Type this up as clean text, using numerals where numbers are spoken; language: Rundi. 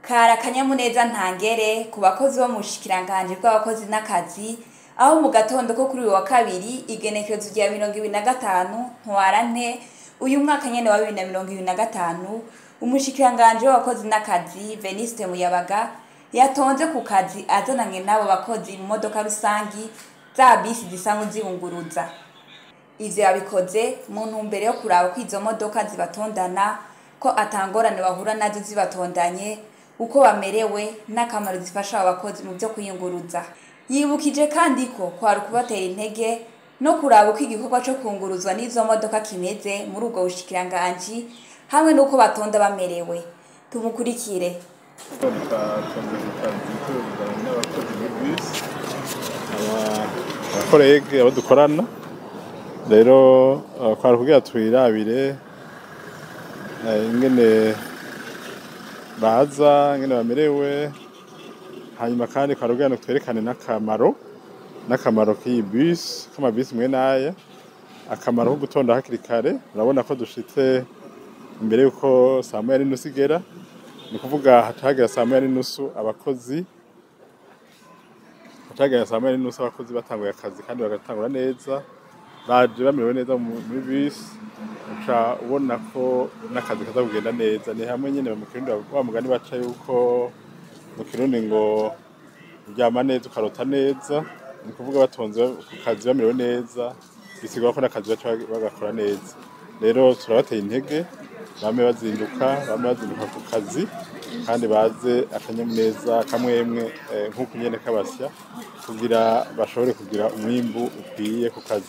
Kari akanyamuneza ntangere ku bakozi bo mu bushikiranganji bw'abakozi n'akazi aho mu gatondo ko kuri uyu wa kabiri igenekerezo rya 2025 ntwarante uyu mwaka nyene wa 2025 umushikiranganji w'abakozi n'akazi Veniste Muyabaga yatonze ku kazi azananye n'abo bakozi mu modoka rusangi za bisi zisanzwe zibunguruza. Ivyo yabikoze mu ntumbero yo kuraba ko izo modoka zibatondana ko atangorane bahura nazo zibatondanye uko bamerewe n'akamaro zifasha abakozi mu byo kwiyunguruza. Yibukije kandi ko kwari kubatera intege no kuraba uko igikorwa cyo kunguruzwa n'izo modoka kimeze muri ubwo bushikiranganji hamwe nuko batonda bamerewe. Tumukurikire. Abakorege abo dukorana rero kwari kugira twirabire ingene baza ingene bamerewe, hanyuma kandi kwari kugira twerekane n'akamaro k'iyi bus k'amabisi mwe naya, akamaro ko gutonda hakiri kare. Urabona ko dushitse imbere yuko saa moya n'inusu igera, ni kuvuga hatagera saa moya n'inusu abakozi batanguye akazi kandi bagatangura neza, baje bamerewe neza muri bisi, uca ubona ko n'akazi kaza kugenda neza. Ni hamwe nyene mu Kirundi wa mugani baca yuko mu Kirundi ngo uryama neza ukarota neza, ni kuvuga batonze ku kazi bamerewe neza bisigura ko n'akazi baca bagakora neza. Rero turabateye intege bame bazinduka ku kazi kandi baze akanyamuneza kamwemwe nk'uko nyene kabasya kugira bashobore kugira umwimbu ukwiye ku kazi.